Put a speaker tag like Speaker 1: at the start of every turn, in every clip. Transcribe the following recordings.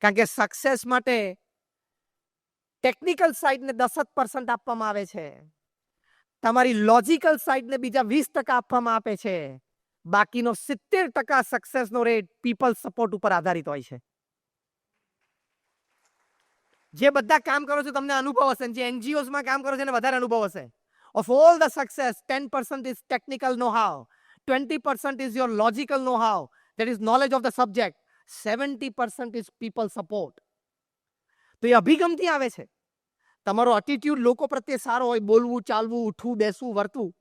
Speaker 1: કારણ કે સક્સેસ માટે ટેકનિકલ સાઈડને 10% આપવામાં આવે છે, તમારી લોજિકલ સાઈડને બીજા 20% આપવામાં આવે છે, બાકીનો 70% સક્સેસનો રેટ પીપલ સપોર્ટ ઉપર આધારિત હોય છે. જે બધા કામ કરો છો તમને અનુભવ હશે, જે એનજીઓઝમાં કામ કરો છો એને વધારે અનુભવ હશે. Of all the success, 10% is technical know-how, 20% is your logical know-how, that is knowledge of the subject, 70% is people support. તો એ અભિગમથી આવે છે. તમારો એટીટ્યુડ લોકો પ્રત્યે સારો હોય, બોલવું, ચાલવું, ઉઠવું, બેસવું, વર્તવું,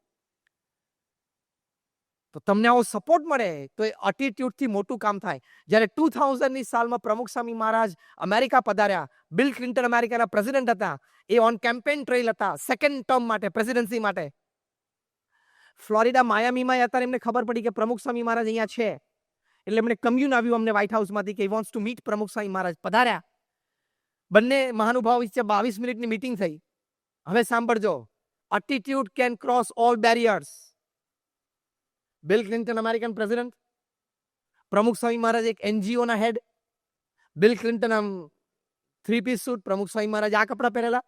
Speaker 1: તો તમને આવો સપોર્ટ મળે તો એ એટીટ્યુડથી મોટું કામ થાય. જ્યારે 2000ની સાલમાં પ્રમુખ સ્વામી મહારાજ અમેરિકા પધાર્યા, બિલ ક્લિન્ટન અમેરિકાના પ્રેસિડેન્ટ હતા, એ ઓન કેમ્પેન ટ્રેલ હતા સેકન્ડ ટર્મ માટે, પ્રેસિડેન્સી માટે. ફ્લોરિડા માયામીમાં હતા, એમને ખબર પડી કે પ્રમુખ સ્વામી મહારાજ અહીંયા છે, એટલે એમને કમ્યુન આવ્યું અમને વ્હાઇટ હાઉસમાંથી કે વોન્ટ્સ ટુ મીટ પ્રમુખ સ્વામી મહારાજ. પધાર્યા, બંને મહાનુભાવ વચ્ચે 22 મિનિટની મીટિંગ થઈ. હવે સાંભળજો, attitude can cross all barriers. Bill Clinton American president, પ્રમુખ સ્વામી મહારાજ એક એનજીઓના હેડ. બિલ ક્લિન્ટન આમ 3-piece સૂટ, પ્રમુખ સ્વામી મહારાજ આ કપડા પહેરેલા.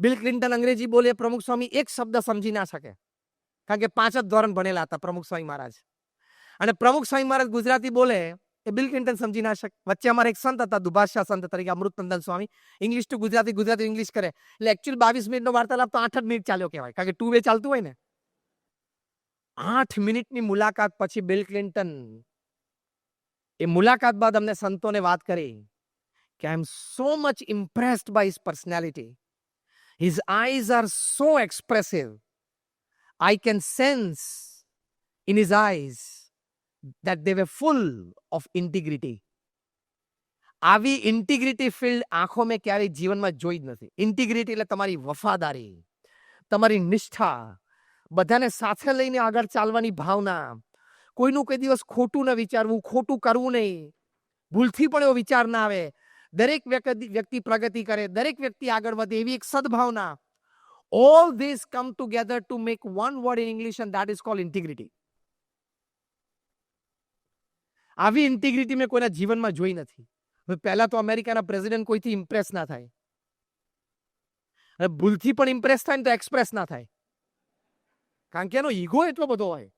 Speaker 1: બિલ ક્લિન્ટન અંગ્રેજી બોલે, પ્રમુખ સ્વામી એક શબ્દ સમજી ના શકે, કારણ કે 5 જ ધોરણ ભણેલા હતા પ્રમુખ સ્વામી મહારાજ. અને પ્રમુખ સ્વામી મહારાજ ગુજરાતી બોલે એ બિલ ક્લિન્ટન સમજી ના શકે. વચ્ચે અમારા એક સંત હતા દુભાષા સંત તરીકે, Amritnandan Swami, English to Gujarati, Gujarati English કરે, એટલે એકચ્યુઅલી 22 મિનિટનો વાર્તાલાપ તો 8 જ મિનિટ ચાલ્યો કહેવાય, કારણ કે 2 વે ચાલતું હોય ને. 8 મિનિટની મુલાકાત પછી બિલ ક્લિન્ટન એ મુલાકાત બાદ અમને સંતોને વાત કરી કે I am so much impressed by his personality, his eyes are so expressive, I can sense in his eyes that they were full of integrity. આવી ઇન્ટિગ્રિટી ફિલ્ડ આંખો મેં ક્યારેય જીવનમાં જોઈ જ નથી. ઇન્ટિગ્રિટી એટલે તમારી વફાદારી, તમારી નિષ્ઠા, બધાને સાથે લઈને આગળ ચાલવાની ભાવના, કોઈનું કોઈ દિવસ ખોટું ન વિચારવું, ખોટું કરવું નહીં, ભૂલથી પણ એવો વિચાર ના આવે, દરેક વ્યક્તિ પ્રગતિ કરે, દરેક વ્યક્તિ આગળ વધે, એવી એક સદભાવના. All this come together to make one word in English and that is called integrity. આવી ઇન્ટિગ્રિટી મેં કોઈના જીવનમાં જોઈ નથી. પહેલા તો અમેરિકાના પ્રેસિડેન્ટ કોઈથી ઇમ્પ્રેસ ના થાય, અને ભૂલથી પણ ઇમ્પ્રેસ થાય ને તો એક્સપ્રેસ ના થાય, કારણ કે એનો ઈગો એટલો બધો હોય.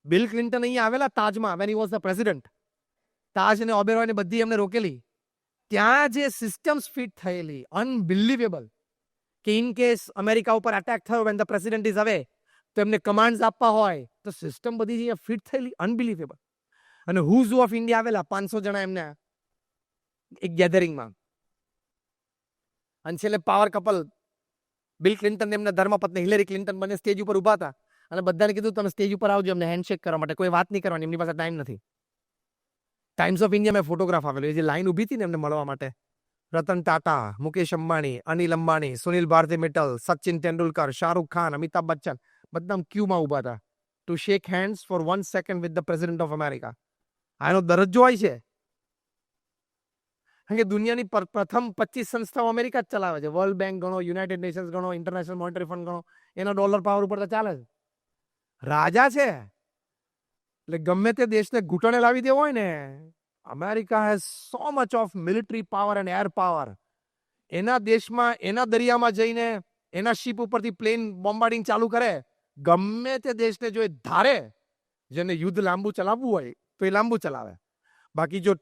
Speaker 1: બિલ ક્લિન્ટન અહીંયા આવેલા તાજમાં, when he was the president, તાજ અને ઓબેરોયને બધી એમને રોકેલી. ત્યાં જે સિસ્ટમ્સ ફિટ થયેલી, અનબિલીવેબલ, કે ઇન કેસ અમેરિકા ઉપર અટેક થયો when the president is away, તો એમને કમાન્ડ્સ આપવા હોય તો સિસ્ટમ બધી અહીંયા ફિટ થયેલી, અનબિલીવેબલ. અને હુઝ ઓફ ઇન્ડિયા આવેલા 500 જણા એમને એક ગેધરિંગમાં. અને છેલ્લે પાવર કપલ બિલ ક્લિન્ટન એમના ધર્મપત્ની હિલેરી ક્લિન્ટન બંને સ્ટેજ ઉપર ઉભા હતા, અને બધાને કીધું તમે સ્ટેજ ઉપર આવજો અમને હેન્ડશેક કરવા માટે, કોઈ વાત નહીં કરવાની, એમની પાસે ટાઈમ નથી. ટાઈમ્સ ઓફ ઇન્ડિયા મેં ફોટોગ્રાફ આવેલો, એ જે લાઈન ઊભી હતી ને એમને મળવા માટે, રતન ટાટા, મુકેશ અંબાણી, અનિલ અંબાણી, સુનિલ ભારતી મિત્તલ, સચિન તેંડુલકર, શાહરૂખ ખાન, અમિતાભ બચ્ચન, બધા ક્યુમાં ઉભા હતા to shake hands for 1 second with the president of America. આનો દરજ્જો હોય છે, કારણ કે દુનિયાની પ્રથમ 25 સંસ્થાઓ અમેરિકા જ ચલાવે છે. વર્લ્ડ બેંક ગણો, યુનાઇટેડ નેશન્સ ગણો, ઇન્ટરનેશનલ મોનેટરી ફંડ ગણો, એનો ડોલર પાવર ઉપર તો ચાલે છે. રાજા છે એટલે ગમે તે દેશને ઘૂંટણે લાવી દેવો હોય ને, America has so much of military power and air power. એના દેશમાં, એના દરિયામાં જઈને એના શિપ ઉપરથી પ્લેન બોમ્બાર્ડિંગ ચાલુ કરે, ગમે તે દેશને જો એ ધારે, જેને યુદ્ધ લાંબુ ચલાવવું હોય તો એ લાંબુ ચલાવે, બાકી જો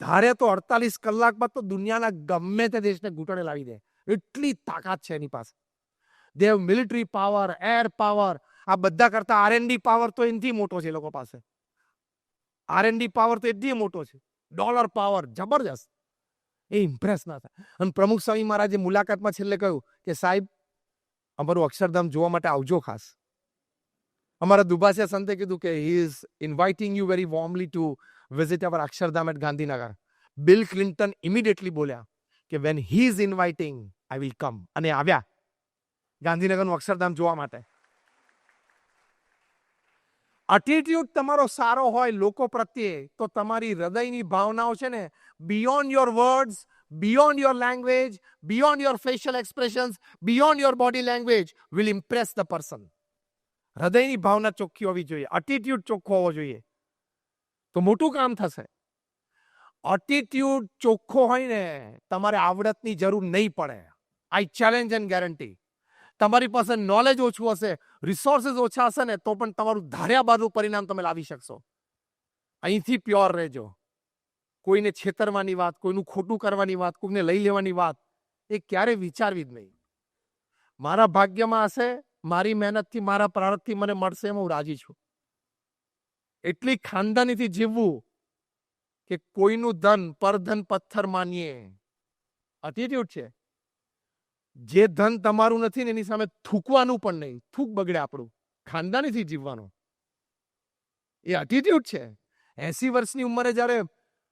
Speaker 1: ધારે તો 48 કલાકમાં તો દુનિયાના ગમે તે દેશને ઘૂંટણે લાવી દે, એટલી તાકાત છે એની પાસે. They have military power, air power, આ બધા કરતા R&D પાવર તો એનાથી મોટો છે એ લોકો પાસે. R&D પાવર તો એટલી મોટો છે, ડોલર પાવર જબરજસ્ત. એ ઇમ્પ્રેસ ના થાય. અને પ્રમુખ સ્વામી મહારાજે મુલાકાતમાં છેલ્લે કહ્યું કે સાહેબ અમારું અક્ષરધામ જોવા માટે આવજો ખાસ. અમારા દુભાષિયા સંતે કીધું કે he is inviting you very warmly to visit our Akshardham at Gandhinagar. Bill Clinton immediately બોલ્યા કે when he is inviting I will come, અને આવ્યા ગાંધીનગરનું અક્ષરધામ જોવા માટે. એટીટ્યુડ તમારો સારો હોય લોકો પ્રત્યે તો તમારી હૃદયની ભાવનાઓ છે ને, beyond your words, beyond your language, beyond your facial expressions, beyond your body language will Impress the person. હૃદયની ભાવના ચોખ્ખી હોવી જોઈએ, એટીટ્યુડ ચોખ્ખો હોવો જોઈએ, તો મોટું કામ થશે. એટીટ્યુડ ચોખ્ખો હોય ને તમારે આવડતની જરૂર નહીં પડે. આઈ ચેલેન્જ એન્ડ ગેરંટી. તમારી પાસે નોલેજ ઓછું હશે, રિસોર્સિસ ઓછા હશે ને તો પણ તમારું ધાર્યા બારનું પરિણામ તમે લાવી શકશો. અહીંથી પ્યોર રહેજો. કોઈને છેતરવાની વાત, કોઈનું ખોટું કરવાની વાત, કોઈને લઈ લેવાની વાત એ ક્યારે વિચારવી જ નહીં. મારા ભાગ્યમાં હશે, મારી મહેનતથી, મારા પ્રારબ્ધથી મને મળશે, એમાં હું રાજી છું. એટલી ખાનદાનીથી જીવવું કે કોઈનું ધન પરધન પથ્થર માનીએ. એટીટ્યુડ છે. જે ધન તમારું નથી ને એની સામે થૂકવાનું પણ નહીં. થૂક બગડે આપણું. ખાનદાનીથી જીવવાનું એ એટીટ્યુડ છે. 80 વર્ષની ઉંમરે જ્યારે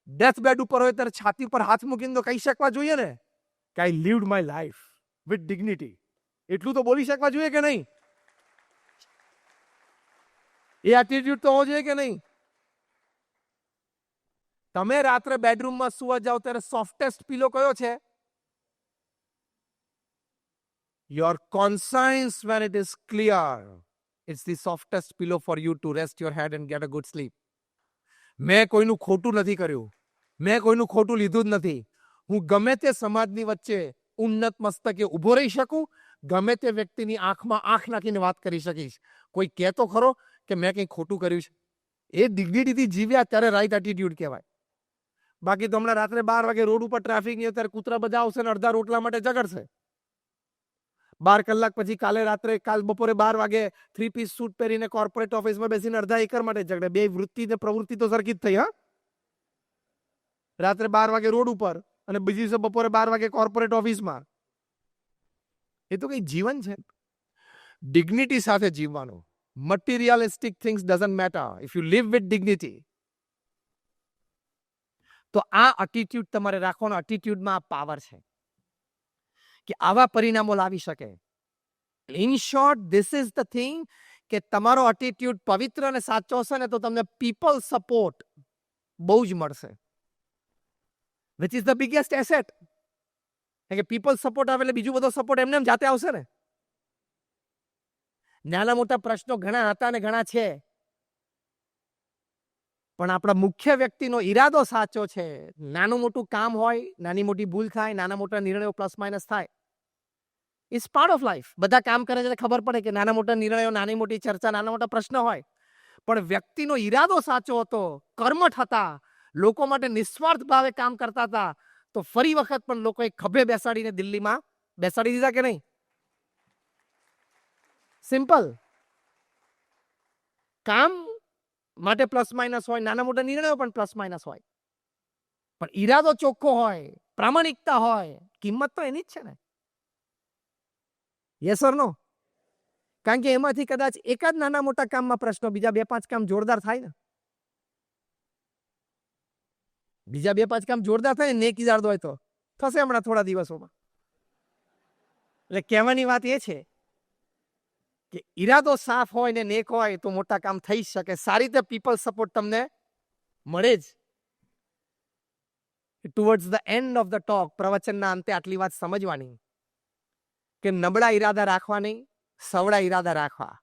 Speaker 1: ડેથ બેડ ઉપર હોય ત્યારે છાતી પર હાથ મૂકીને તો કહી શકવા જોઈએ ને કે આઈ લીવ્ડ માય લાઈફ વિથ ડિગ્નિટી. એટલું તો બોલી શકવા જોઈએ કે નહીં? એ એટીટ્યુડ તો હોવો જોઈએ કે નહીં? તમે રાત્રે બેડરૂમમાં સુવા જાઓ ત્યારે સોફ્ટેસ્ટ પીલો કયો છે? Your conscience, when it is clear, it's the softest pillow for you to rest your head and get a good sleep. મેં કોઈનું ખોટું નથી કર્યું, મેં કોઈનું ખોટું લીધું જ નથી. હું ગમે તે સમાજની વચ્ચે ઉન્નત મસ્તકે ઊભો રહી શકું, ગમે તે વ્યક્તિની આંખમાં આંખ નાખીને વાત કરી શકીશ. કોઈ કહેતો ખરો કે મેં કંઈ ખોટું કર્યું છે? એ ડિગ્નિટીથી જીવ્યા ત્યારે રાઈટ એટીટ્યુડ કહેવાય. બાકી તો હમણાં રાત્રે 12 વાગે રોડ ઉપર ટ્રાફિક નહીં ત્યારે કૂતરા બધા આવશે ને અડધા રોટલા માટે ઝઘડશે. 12 કલાક પછી કાલ બપોરે 12 વાગે 3 પીસ સૂટ પહેરીને કોર્પોરેટ ઓફિસમાં બેસીને અડધા એકર માટે ઝઘડે. બે વૃત્તિ ને પ્રવૃત્તિ તો સરખી જ થઈ. હા, રાત્રે 12 વાગે રોડ ઉપર અને બીજી દિવસે બપોરે 12 વાગે કોર્પોરેટ ઓફિસમાં. એ તો કઈ જીવન છે? ડિગ્નિટી સાથે જીવવાનું. Materialistic things doesn't matter if you live with dignity. તો આ એટીટ્યુડ તમારે રાખવાનો. એટીટ્યુડમાં આ પાવર છે કે આવા પરિણામો લાવી શકે. In short, this is the thing કે તમારો એટીટ્યુડ પવિત્ર અને સાચો હશે ને તો તમને પીપલ સપોર્ટ બહુ જ મળશે. Which is the biggest asset. કે પીપલ સપોર્ટ આવે એટલે બીજું બધો સપોર્ટ એમને એમ જાતે આવશે ને. નાના મોટા પ્રશ્નો ઘણા હતા ને ઘણા છે, પણ આપણા મુખ્ય વ્યક્તિનો ઈરાદો સાચો છે. નાનું મોટું કામ હોય, નાની મોટી ભૂલ થાય, નાના મોટા નિર્ણયો પ્લસ માઇનસ થાય. It's part of life. બધા કામ કરે છે ખબર પડે કે નાના મોટા નિર્ણયો, નાની મોટી ચર્ચા, નાના મોટા પ્રશ્ન હોય, પણ વ્યક્તિનો ઈરાદો સાચો હતો, કર્મઠ હતા, લોકો માટે નિસ્વાર્થ ભાવે કામ કરતા હતા, તો ફરી વખત પણ લોકોએ ખભે બેસાડીને દિલ્હીમાં બેસાડી દીધા કે નહીં? સિમ્પલ. કામ માટે પ્લસ માઇનસ હોય, નાના મોટા નિર્ણયો પણ પ્લસ માઇનસ હોય, પણ ઈરાદો ચોખ્ખો હોય, પ્રામાણિકતા હોય, કિંમત તો એની જ છે ને. યસ ઓર નો? કારણ કે એમાંથી કદાચ એક જ નાના મોટા કામમાં પ્રશ્નો, બીજા 2-5 કામ જોરદાર થાય ને. બીજા 2-5 કામ જોરદાર થાય ને નેક ઇરાદો હોય તો થશે હમણાં થોડા દિવસોમાં. એટલે કહેવાની વાત એ છે કે ઈરાદો સાફ હોય ને નેક હોય તો મોટા કામ થઈ શકે. સારી રીતે પીપલ સપોર્ટ તમને મળે જ. Towards the end of the talk, પ્રવચનના અંતે આટલી વાત સમજવાની કે નબળા ઈરાદા રાખવા નહીં, સવડા ઈરાદા રાખવા.